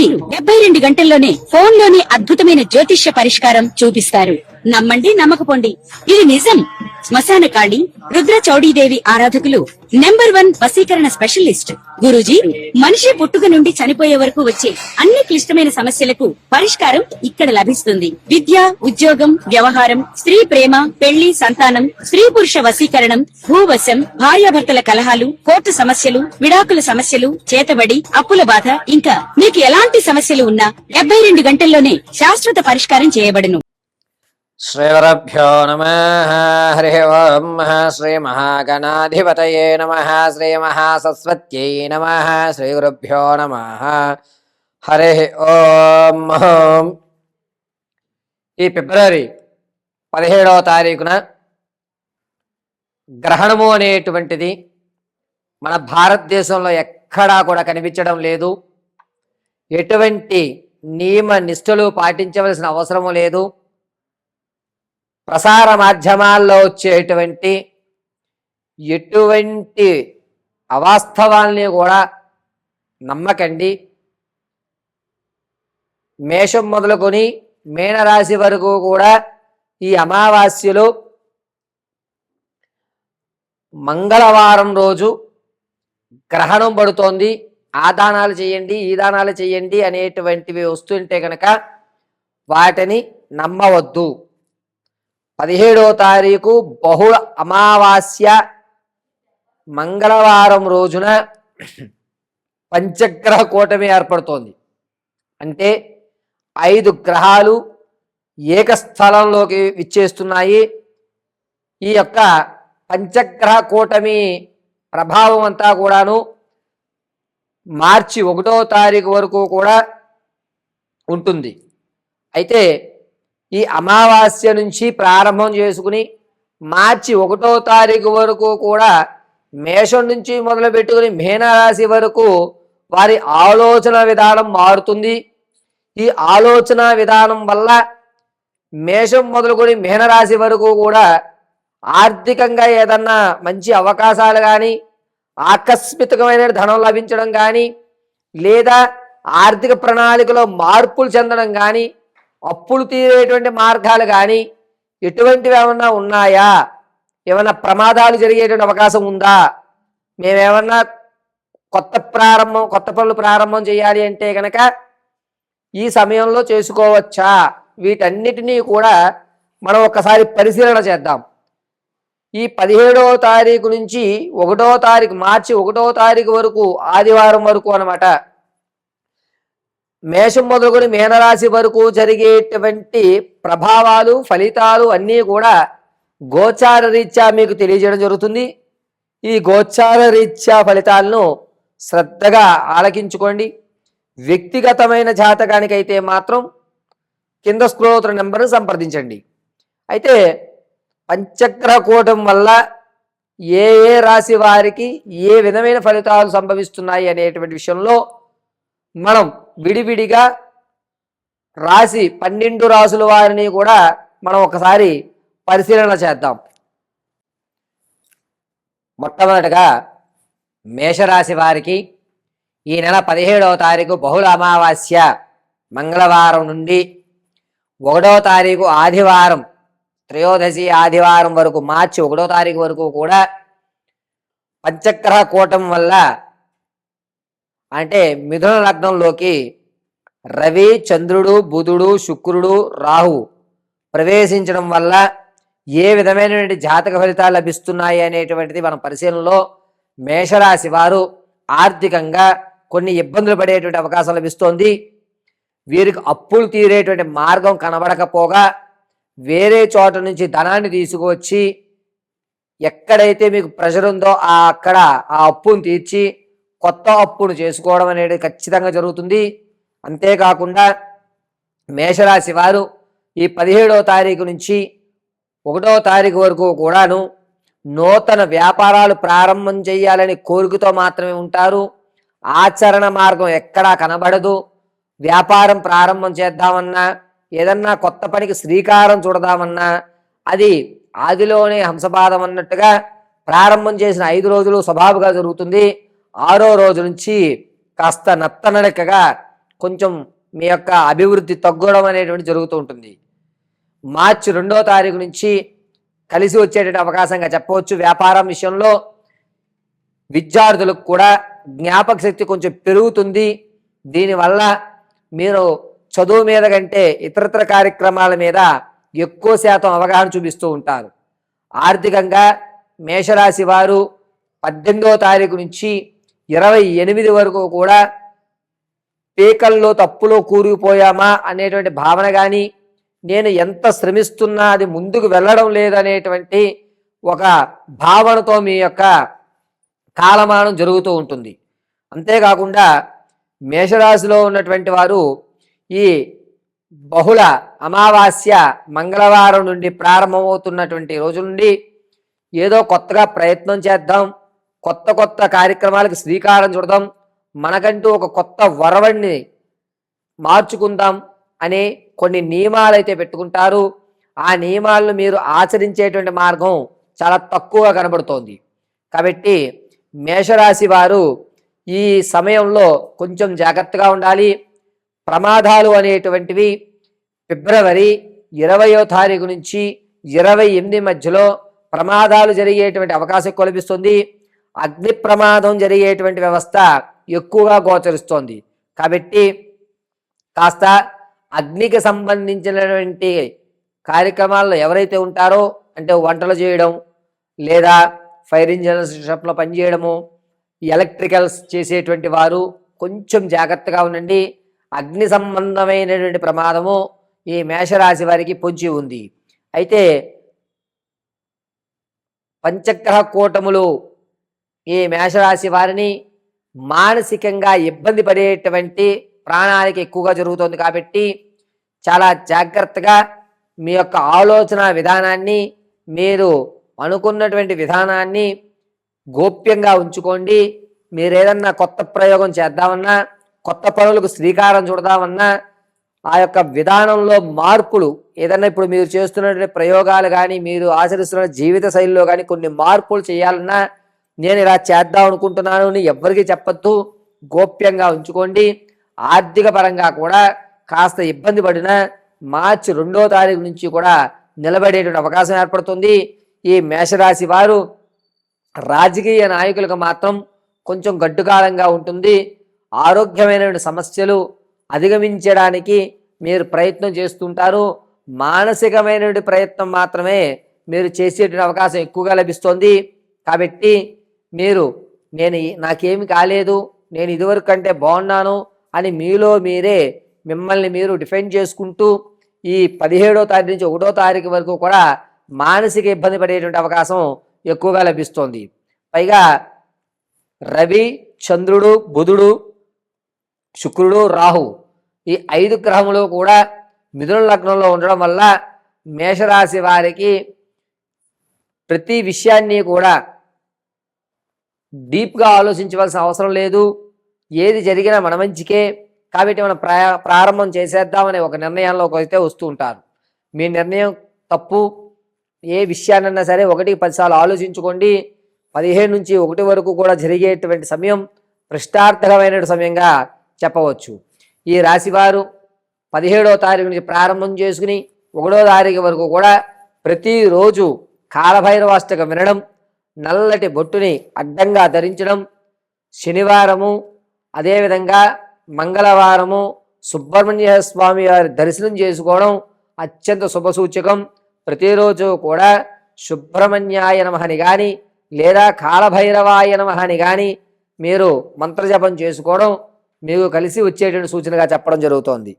గురూజీ 72 గంటల్లోనే ఫోన్ లోనే అద్భుతమైన జ్యోతిష్య పరిష్కారం చూపిస్తారు. నమ్మండి, నమ్మకపోండి, ఇది నిజం. శ్మశాన కాళి రుద్ర చౌడీదేవి ఆరాధకులు నంబర్ 1 వశీకరణ స్పెషలిస్ట్. గురూజీ మనిషి పుట్టుక నుండి చనిపోయే వరకు వచ్చే అన్ని క్లిష్టమైన సమస్యలకు పరిష్కారం ఇక్కడ లభిస్తుంది. విద్య, ఉద్యోగం, వ్యవహారం, స్త్రీ ప్రేమ, పెళ్లి, సంతానం, స్త్రీ పురుష వశీకరణం, భూవశం, భార్యాభర్తల కలహాలు, కోర్టు సమస్యలు, విడాకుల సమస్యలు, చేతబడి, అప్పుల బాధ, ఇంకా మీకు ఎలాంటి సమస్యలు ఉన్నా 72 గంటల్లోనే శాశ్వత పరిష్కారం చేయబడును. శ్రీగురుభ్యో నమః. హరి ఓం. శ్రీ మహాగణాధిపతయే నమః. శ్రీ మహాసరస్వత్యై నమః. శ్రీగురుభ్యో నమః. హరి ఓం. ఈ ఫిబ్రవరి 17వ తారీఖున గ్రహణము అనేటువంటిది మన భారతదేశంలో ఎక్కడా కూడా కనిపించడం లేదు. ఎటువంటి నియమ నిష్ఠలు పాటించవలసిన అవసరము లేదు. ప్రసార మాధ్యమాల్లో వచ్చేటువంటి ఎటువంటి అవాస్తవాల్ని కూడా నమ్మకండి. మేషం మొదలుకొని మీనరాశి వరకు కూడా ఈ అమావాస్యలో మంగళవారం రోజు గ్రహణం పడుతోంది. ఆ దానాలు చేయండి, ఈ దానాలు చేయండి అనేటువంటివి వస్తుంటే కనుక వాటిని నమ్మవద్దు. 17వ తారీఖు బహుళ అమావాస్య మంగళవారం రోజున పంచగ్రహ కూటమి ఏర్పడుతోంది. అంటే 5 గ్రహాలు ఏకస్థలంలోకి విచ్చేస్తున్నాయి. ఈ యొక్క పంచగ్రహ కూటమి ప్రభావం అంతా కూడాను మార్చి 1వ తారీఖు వరకు కూడా ఉంటుంది. అయితే ఈ అమావాస్య నుంచి ప్రారంభం చేసుకుని మార్చి 1వ తారీఖు వరకు కూడా మేషం నుంచి మొదలు పెట్టుకుని మీనరాశి వరకు వారి ఆలోచన విధానం మారుతుంది. ఈ ఆలోచన విధానం వల్ల మేషం మొదలుకొని మీనరాశి వరకు కూడా ఆర్థికంగా ఏదన్నా మంచి అవకాశాలు కానీ, ఆకస్మికమైన ధనం లభించడం కానీ, లేదా ఆర్థిక ప్రణాళికలో మార్పులు చెందడం కానీ, అప్పులు తీరేటువంటి మార్గాలు కానీ ఎటువంటివి ఏమన్నా ఉన్నాయా, ఏమన్నా ప్రమాదాలు జరిగేటువంటి అవకాశం ఉందా, మేమేమన్నా కొత్త పనులు ప్రారంభం చేయాలి అంటే కనుక ఈ సమయంలో చేసుకోవచ్చా, వీటన్నిటినీ కూడా మనం ఒకసారి పరిశీలన చేద్దాం. ఈ 17వ తారీఖు నుంచి 1వ తారీఖు మార్చి 1వ తారీఖు వరకు ఆదివారం వరకు అన్నమాట, మేషం మొదలుకొని మీనరాశి వరకు జరిగేటువంటి ప్రభావాలు, ఫలితాలు అన్నీ కూడా గోచార రీత్యా మీకు తెలియజేయడం జరుగుతుంది. ఈ గోచార రీత్యా ఫలితాలను శ్రద్ధగా ఆలకించుకోండి. వ్యక్తిగతమైన జాతకానికైతే మాత్రం కింద స్క్రోల్ అవుతున్న నెంబర్ని సంప్రదించండి. అయితే పంచగ్రహ కూటమి వల్ల ఏ ఏ రాశి వారికి ఏ విధమైన ఫలితాలు సంభవిస్తున్నాయి అనేటువంటి విషయంలో మనం విడివిడిగా రాశి 12 రాసుల వారిని కూడా మనం ఒకసారి పరిశీలన చేద్దాం. మొట్టమొదటిగా మేషరాశి వారికి ఈ నెల 17వ తారీఖు బహుళ అమావాస్య మంగళవారం నుండి 1వ తారీఖు ఆదివారం త్రయోదశి ఆదివారం వరకు మార్చి 1వ తారీఖు వరకు కూడా పంచగ్రహ కూటమి వల్ల, అంటే మిథున లగ్నంలోకి రవి, చంద్రుడు, బుధుడు, శుక్రుడు, రాహు ప్రవేశించడం వల్ల ఏ విధమైనటువంటి జాతక ఫలితాలు లభిస్తున్నాయి అనేటువంటిది మన పరిశీలనలో మేషరాశి వారు ఆర్థికంగా కొన్ని ఇబ్బందులు పడేటువంటి అవకాశం లభిస్తోంది. వీరికి అప్పులు తీరేటువంటి మార్గం కనబడకపోగా వేరే చోట నుంచి ధనాన్ని తీసుకువచ్చి ఎక్కడైతే మీకు ప్రెషర్ ఉందో అక్కడ ఆ అప్పును తీర్చి కొత్త అప్పును చేసుకోవడం అనేది ఖచ్చితంగా జరుగుతుంది. అంతేకాకుండా మేషరాశి వారు ఈ 17వ తారీఖు నుంచి 1వ తారీఖు వరకు కూడాను నూతన వ్యాపారాలు ప్రారంభం చేయాలని కోరికతో మాత్రమే ఉంటారు. ఆచరణ మార్గం ఎక్కడా కనబడదు. వ్యాపారం ప్రారంభం చేద్దామన్నా, ఏదన్నా కొత్త పనికి శ్రీకారం చూడదామన్నా అది ఆదిలోనే హంసపాదం అన్నట్టుగా ప్రారంభం చేసిన 5 రోజులు స్వభావగా జరుగుతుంది. 6వ రోజు నుంచి కాస్త నత్తనడకగా కొంచెం మీ యొక్క అభివృద్ధి తగ్గడం అనేటువంటి జరుగుతూ ఉంటుంది. మార్చి 2వ తారీఖు నుంచి కలిసి వచ్చేటువంటి అవకాశంగా చెప్పవచ్చు. వ్యాపారం విషయంలో విద్యార్థులకు కూడా జ్ఞాపక శక్తి కొంచెం పెరుగుతుంది. దీనివల్ల మీరు చదువు మీద కంటే ఇతరత్ర కార్యక్రమాల మీద ఎక్కువ శాతం అవగాహన చూపిస్తూ ఉంటారు. ఆర్థికంగా మేషరాశి వారు 18వ తారీఖు నుంచి 28 వరకు కూడా పీకల్లో తప్పులో కూరుకుపోయామా అనేటువంటి భావన కానీ, నేను ఎంత శ్రమిస్తున్నా అది ముందుకు వెళ్ళడం లేదనేటువంటి ఒక భావనతో మీ యొక్క కాలమానం జరుగుతూ ఉంటుంది. అంతేకాకుండా మేషరాశిలో ఉన్నటువంటి వారు ఈ బహుళ అమావాస్య మంగళవారం నుండి ప్రారంభమవుతున్నటువంటి రోజు నుండి ఏదో కొత్తగా ప్రయత్నం చేద్దాం, కొత్త కొత్త కార్యక్రమాలకు శ్రీకారం చుడదాం, మనకంటూ ఒక కొత్త వరవడిని మార్చుకుందాం అనే కొన్ని నియమాలు అయితే పెట్టుకుంటారు. ఆ నియమాలను మీరు ఆచరించేటువంటి మార్గం చాలా తక్కువగా కనబడుతోంది. కాబట్టి మేషరాశి వారు ఈ సమయంలో కొంచెం జాగ్రత్తగా ఉండాలి. ప్రమాదాలు అనేటువంటివి ఫిబ్రవరి 20వ తారీఖు నుంచి 28 మధ్యలో ప్రమాదాలు జరిగేటువంటి అవకాశం కల్పిస్తుంది. అగ్ని ప్రమాదం జరిగేటువంటి వ్యవస్థ ఎక్కువగా గోచరిస్తోంది. కాబట్టి కాస్త అగ్నికి సంబంధించినటువంటి కార్యక్రమాల్లో ఎవరైతే ఉంటారో, అంటే వంటలు చేయడం లేదా ఫైర్ ఇంజిన్ షాప్లో పనిచేయడము, ఎలక్ట్రికల్స్ చేసేటువంటి వారు కొంచెం జాగ్రత్తగా ఉండండి. అగ్ని సంబంధమైనటువంటి ప్రమాదము ఈ మేషరాశి వారికి పొంచి ఉంది. అయితే పంచగ్రహ కూటములు ఈ మేషరాశి వారిని మానసికంగా ఇబ్బంది పడేటువంటి ప్రాణానికి ఎక్కువగా జరుగుతుంది. కాబట్టి చాలా జాగ్రత్తగా మీ యొక్క ఆలోచన విధానాన్ని, మీరు అనుకున్నటువంటి విధానాన్ని గోప్యంగా ఉంచుకోండి. మీరు ఏదన్నా కొత్త ప్రయోగం చేద్దామన్నా, కొత్త పనులకు శ్రీకారం చుడదామన్నా, ఆ యొక్క విధానంలో మార్పులు ఏదన్నా ఇప్పుడు మీరు చేస్తున్నటువంటి ప్రయోగాలు కానీ, మీరు ఆచరిస్తున్న జీవిత శైలిలో కానీ కొన్ని మార్పులు చేయాలన్నా, నేను ఇలా చేద్దాం అనుకుంటున్నాను అని ఎవ్వరికీ చెప్పొద్దు, గోప్యంగా ఉంచుకోండి. ఆర్థిక పరంగా కూడా కాస్త ఇబ్బంది పడిన మార్చి 2వ తారీఖు నుంచి కూడా నిలబడేటువంటి అవకాశం ఏర్పడుతుంది. ఈ మేషరాశి వారు రాజకీయ నాయకులకు మాత్రం కొంచెం గడ్డుకాలంగా ఉంటుంది. ఆరోగ్యమైనటువంటి సమస్యలు అధిగమించడానికి మీరు ప్రయత్నం చేస్తుంటారు. మానసికమైనటువంటి ప్రయత్నం మాత్రమే మీరు చేసేటువంటి అవకాశం ఎక్కువగా లభిస్తుంది. కాబట్టి మీరు నాకేమి కాలేదు, నేను ఇదివరకు కంటే బాగున్నాను అని మీలో మీరే మిమ్మల్ని మీరు డిఫెండ్ చేసుకుంటూ ఈ 17వ తారీఖు నుంచి 1వ తారీఖు వరకు కూడా మానసిక ఇబ్బంది పడేటువంటి అవకాశం ఎక్కువగా లభిస్తోంది. పైగా రవి, చంద్రుడు, బుధుడు, శుక్రుడు, రాహు ఈ 5 గ్రహములు కూడా మిథున లగ్నంలో ఉండడం వల్ల మేషరాశి వారికి ప్రతి విషయాన్ని కూడా డీప్గా ఆలోచించవలసిన అవసరం లేదు. ఏది జరిగినా మన మంచికే, కాబట్టి మనం ప్రారంభం చేసేద్దామనే ఒక నిర్ణయంలోకి అయితే వస్తూ ఉంటారు. మీ నిర్ణయం తప్పు. ఏ విషయాన్నైనా సరే 1-10 సార్లు ఆలోచించుకోండి. 15 నుంచి 1 వరకు కూడా జరిగేటువంటి సమయం ప్రశ్నార్థకమైన సమయంగా చెప్పవచ్చు. ఈ రాశివారు 17వ తారీఖు నుంచి ప్రారంభం చేసుకుని 1వ తారీఖు వరకు కూడా ప్రతిరోజు కాలభైరవాష్టకం వినడం, నల్లటి బొట్టుని అడ్డంగా ధరించడం, శనివారము అదేవిధంగా మంగళవారము సుబ్రహ్మణ్య స్వామి వారి దర్శనం చేసుకోవడం అత్యంత శుభసూచకం. ప్రతిరోజు కూడా సుబ్రహ్మణ్యాయ నమఃని కానీ లేదా కాలభైరవాయ నమఃని కానీ మీరు మంత్రజపం చేసుకోవడం మీకు కలిసి వచ్చేటువంటి సూచనగా చెప్పడం జరుగుతోంది.